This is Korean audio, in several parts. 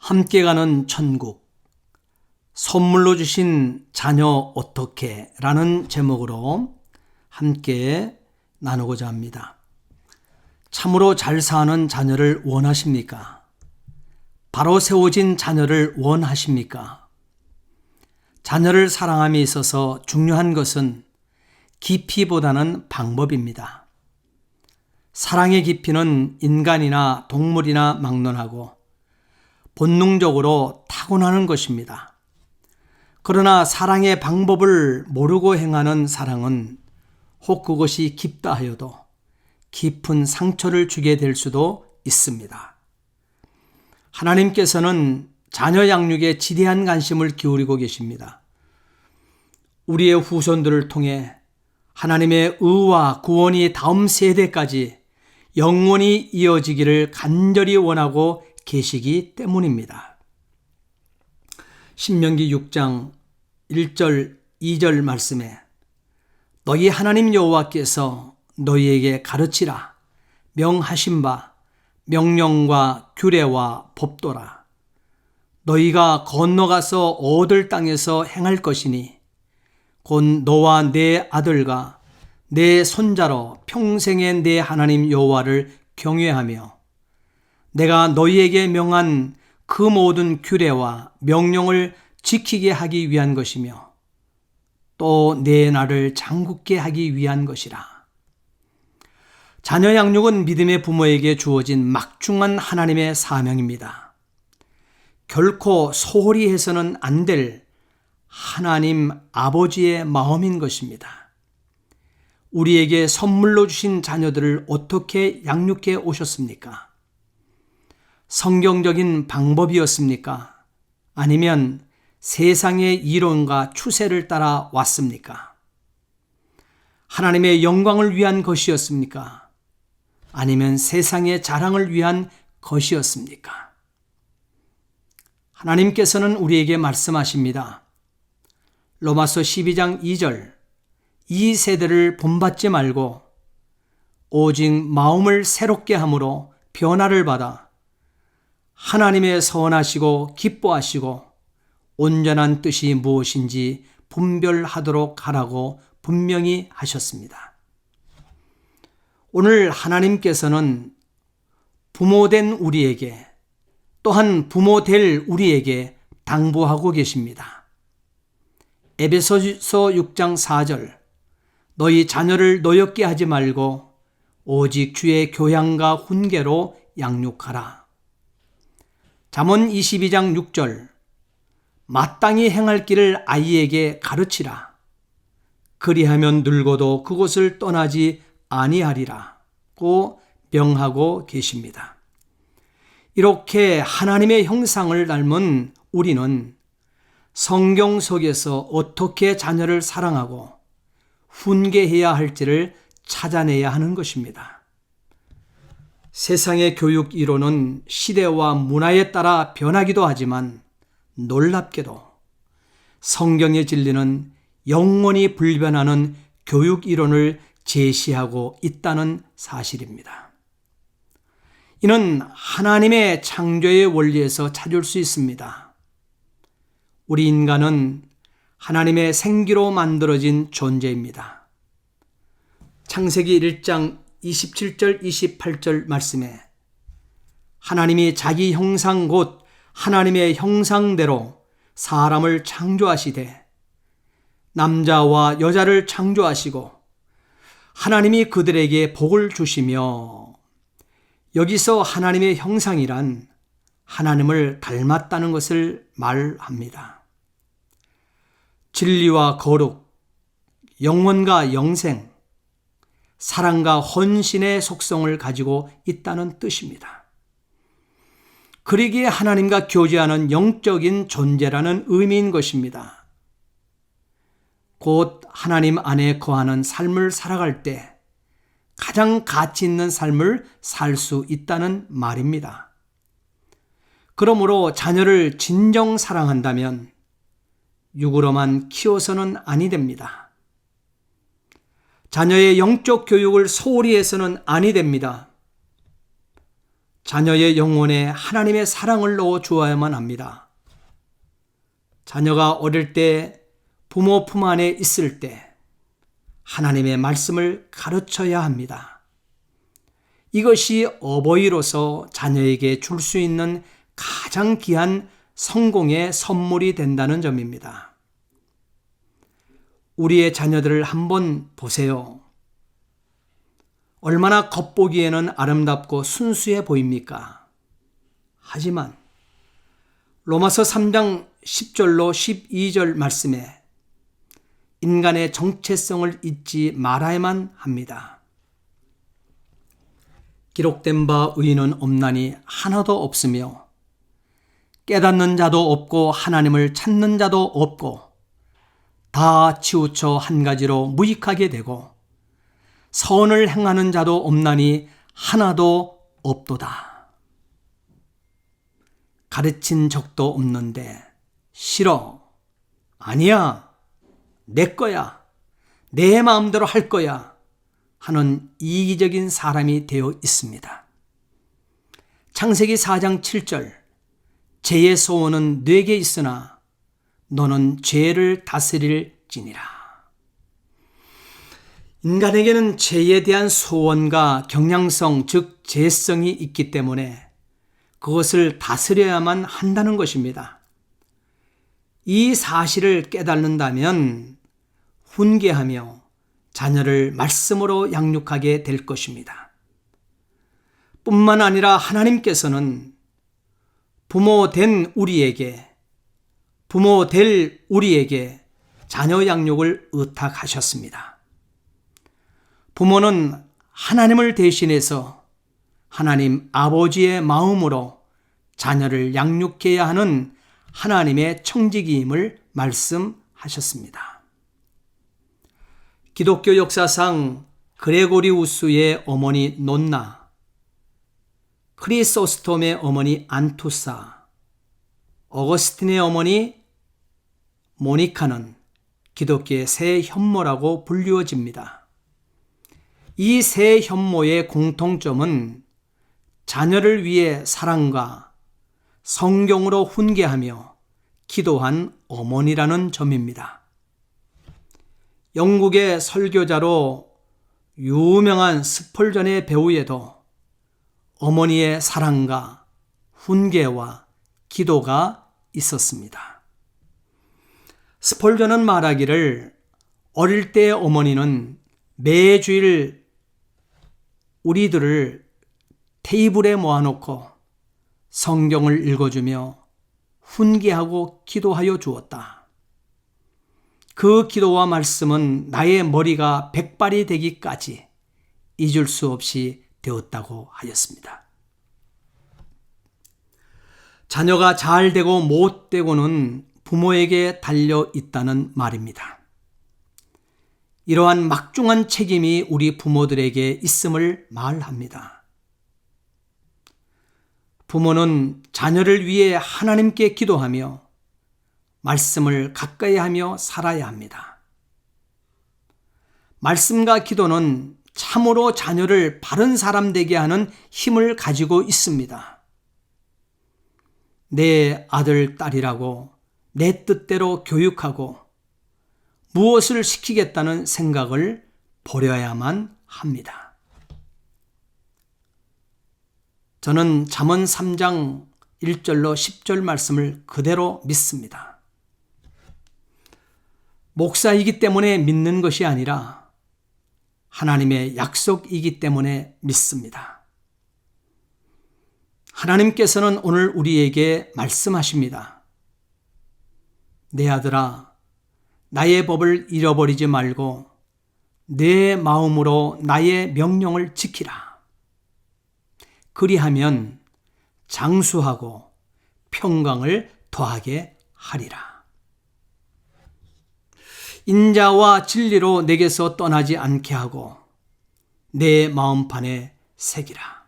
함께 가는 천국, 선물로 주신 자녀 어떻게? 라는 제목으로 함께 나누고자 합니다. 참으로 잘 사는 자녀를 원하십니까? 바로 세워진 자녀를 원하십니까? 자녀를 사랑함에 있어서 중요한 것은 깊이보다는 방법입니다. 사랑의 깊이는 인간이나 동물이나 막론하고 본능적으로 타고나는 것입니다. 그러나 사랑의 방법을 모르고 행하는 사랑은 혹 그것이 깊다 하여도 깊은 상처를 주게 될 수도 있습니다. 하나님께서는 자녀 양육에 지대한 관심을 기울이고 계십니다. 우리의 후손들을 통해 하나님의 의와 구원이 다음 세대까지 영원히 이어지기를 간절히 원하고 계시기 때문입니다. 신명기 6장 1절 2절 말씀에 너희 하나님 여호와께서 너희에게 가르치라 명하신 바 명령과 규례와 법도라 너희가 건너가서 얻을 땅에서 행할 것이니 곧 너와 내 아들과 내 손자로 평생에 내 하나님 여호와를 경외하며 내가 너희에게 명한 그 모든 규례와 명령을 지키게 하기 위한 것이며 또 내 나를 장굽게 하기 위한 것이라. 자녀 양육은 믿음의 부모에게 주어진 막중한 하나님의 사명입니다. 결코 소홀히 해서는 안 될 하나님 아버지의 마음인 것입니다. 우리에게 선물로 주신 자녀들을 어떻게 양육해 오셨습니까? 성경적인 방법이었습니까? 아니면 세상의 이론과 추세를 따라 왔습니까? 하나님의 영광을 위한 것이었습니까? 아니면 세상의 자랑을 위한 것이었습니까? 하나님께서는 우리에게 말씀하십니다. 로마서 12장 2절 이 세대를 본받지 말고 오직 마음을 새롭게 함으로 변화를 받아 하나님의 선하시고 기뻐하시고 온전한 뜻이 무엇인지 분별하도록 하라고 분명히 하셨습니다. 오늘 하나님께서는 부모된 우리에게 또한 부모 될 우리에게 당부하고 계십니다. 에베소서 6장 4절 너희 자녀를 노엽게 하지 말고 오직 주의 교양과 훈계로 양육하라. 잠언 22장 6절 마땅히 행할 길을 아이에게 가르치라. 그리하면 늙어도 그곳을 떠나지 아니하리라고 명하고 계십니다. 이렇게 하나님의 형상을 닮은 우리는 성경 속에서 어떻게 자녀를 사랑하고 훈계해야 할지를 찾아내야 하는 것입니다. 세상의 교육 이론은 시대와 문화에 따라 변하기도 하지만 놀랍게도 성경의 진리는 영원히 불변하는 교육 이론을 제시하고 있다는 사실입니다. 이는 하나님의 창조의 원리에서 찾을 수 있습니다. 우리 인간은 하나님의 생기로 만들어진 존재입니다. 창세기 1장 27절 28절 말씀에 하나님이 자기 형상 곧 하나님의 형상대로 사람을 창조하시되 남자와 여자를 창조하시고 하나님이 그들에게 복을 주시며 여기서 하나님의 형상이란 하나님을 닮았다는 것을 말합니다. 진리와 거룩, 영원과 영생, 사랑과 헌신의 속성을 가지고 있다는 뜻입니다. 그러기에 하나님과 교제하는 영적인 존재라는 의미인 것입니다. 곧 하나님 안에 거하는 삶을 살아갈 때 가장 가치 있는 삶을 살 수 있다는 말입니다. 그러므로 자녀를 진정 사랑한다면 육으로만 키워서는 아니 됩니다. 자녀의 영적 교육을 소홀히 해서는 아니 됩니다. 자녀의 영혼에 하나님의 사랑을 넣어 주어야만 합니다. 자녀가 어릴 때 부모 품 안에 있을 때 하나님의 말씀을 가르쳐야 합니다. 이것이 어버이로서 자녀에게 줄 수 있는 가장 귀한 성공의 선물이 된다는 점입니다. 우리의 자녀들을 한번 보세요. 얼마나 겉보기에는 아름답고 순수해 보입니까? 하지만 로마서 3장 10절로 12절 말씀에 인간의 정체성을 잊지 말아야만 합니다. 기록된 바 의인은 없나니 하나도 없으며 깨닫는 자도 없고 하나님을 찾는 자도 없고 다 치우쳐 한 가지로 무익하게 되고 선을 행하는 자도 없나니 하나도 없도다. 가르친 적도 없는데 싫어, 아니야, 내 거야, 내 마음대로 할 거야 하는 이기적인 사람이 되어 있습니다. 창세기 4장 7절 죄의 소원은 네게 있으나 너는 죄를 다스릴지니라. 인간에게는 죄에 대한 소원과 경향성, 즉 죄성이 있기 때문에 그것을 다스려야만 한다는 것입니다. 이 사실을 깨닫는다면 훈계하며 자녀를 말씀으로 양육하게 될 것입니다. 뿐만 아니라 하나님께서는 부모 될 우리에게 자녀 양육을 의탁하셨습니다. 부모는 하나님을 대신해서 하나님 아버지의 마음으로 자녀를 양육해야 하는 하나님의 청지기임을 말씀하셨습니다. 기독교 역사상 그레고리우스의 어머니 논나, 크리소스톰의 어머니 안투사, 어거스틴의 어머니 모니카는 기독교의 세 현모라고 불리워집니다. 이 세 현모의 공통점은 자녀를 위해 사랑과 성경으로 훈계하며 기도한 어머니라는 점입니다. 영국의 설교자로 유명한 스펄전의 배우에도 어머니의 사랑과 훈계와 기도가 있었습니다. 스펄전은 말하기를 어릴 때 어머니는 매주일 우리들을 테이블에 모아놓고 성경을 읽어주며 훈계하고 기도하여 주었다. 그 기도와 말씀은 나의 머리가 백발이 되기까지 잊을 수 없이 되었다고 하였습니다. 자녀가 잘 되고 못 되고는 부모에게 달려 있다는 말입니다. 이러한 막중한 책임이 우리 부모들에게 있음을 말합니다. 부모는 자녀를 위해 하나님께 기도하며 말씀을 가까이 하며 살아야 합니다. 말씀과 기도는 참으로 자녀를 바른 사람 되게 하는 힘을 가지고 있습니다. 내 아들, 딸이라고 내 뜻대로 교육하고 무엇을 시키겠다는 생각을 버려야만 합니다. 저는 잠언 3장 1절로 10절 말씀을 그대로 믿습니다. 목사이기 때문에 믿는 것이 아니라 하나님의 약속이기 때문에 믿습니다. 하나님께서는 오늘 우리에게 말씀하십니다. 내 아들아, 나의 법을 잃어버리지 말고 내 마음으로 나의 명령을 지키라. 그리하면 장수하고 평강을 더하게 하리라. 인자와 진리로 내게서 떠나지 않게 하고 내 마음판에 새기라.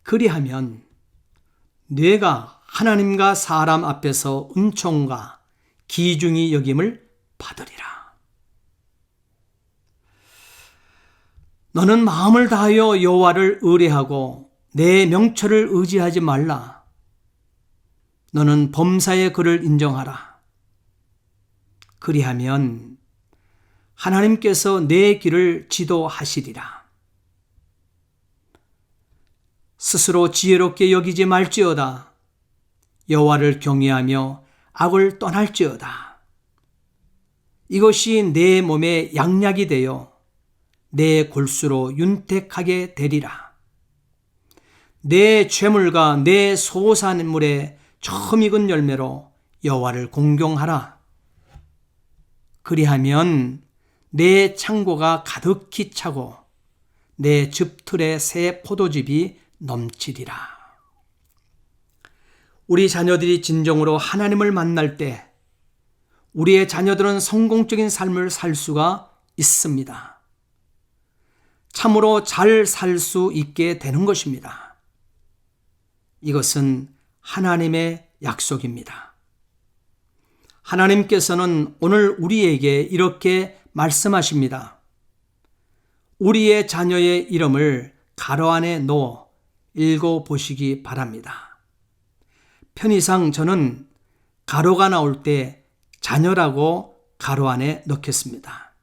그리하면 뇌가 하나님과 사람 앞에서 은총과 기중이 여김을 받으리라. 너는 마음을 다하여 여호와를 의뢰하고 내 명철을 의지하지 말라. 너는 범사의 그를 인정하라. 그리하면 하나님께서 내 길을 지도하시리라. 스스로 지혜롭게 여기지 말지어다. 여호와를 경외하며 악을 떠날지어다. 이것이 내 몸에 양약이 되어 내 골수로 윤택하게 되리라. 내 죄물과 내 소산물의 처음 익은 열매로 여호와를 공경하라. 그리하면 내 창고가 가득히 차고 내 즙틀에 새 포도즙이 넘치리라. 우리 자녀들이 진정으로 하나님을 만날 때 우리의 자녀들은 성공적인 삶을 살 수가 있습니다. 참으로 잘 살 수 있게 되는 것입니다. 이것은 하나님의 약속입니다. 하나님께서는 오늘 우리에게 이렇게 말씀하십니다. 우리의 자녀의 이름을 가로 안에 넣어 읽어보시기 바랍니다. 편의상 저는 가로가 나올 때 자녀라고 가로 안에 넣겠습니다.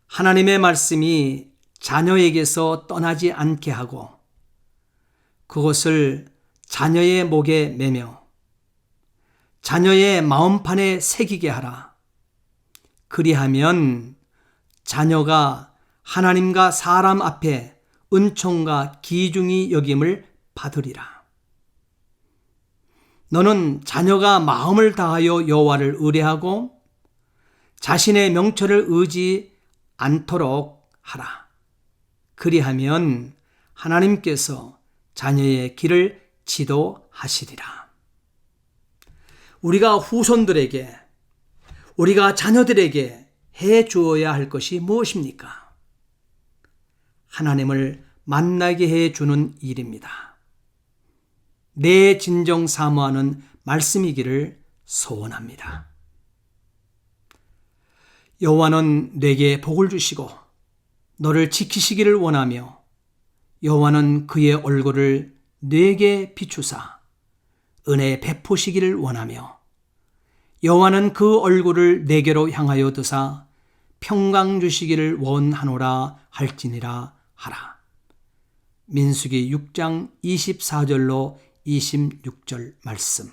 하나님의 말씀이 자녀에게서 떠나지 않게 하고 그것을 자녀의 목에 매며 자녀의 마음판에 새기게 하라. 그리하면 자녀가 하나님과 사람 앞에 은총과 기중이 여김을 받으리라. 너는 자녀가 마음을 다하여 여호와를 의뢰하고 자신의 명철을 의지 않도록 하라. 그리하면 하나님께서 자녀의 길을 지도하시리라. 우리가 후손들에게, 우리가 자녀들에게 해 주어야 할 것이 무엇입니까? 하나님을 만나게 해 주는 일입니다. 내 진정 사모하는 말씀이기를 소원합니다. 여호와는 내게 복을 주시고 너를 지키시기를 원하며 여호와는 그의 얼굴을 내게 비추사 은혜 베푸시기를 원하며 여호와는 그 얼굴을 내게로 향하여 드사 평강 주시기를 원하노라 할지니라 하라. 민수기 6장 24절로 26절 말씀.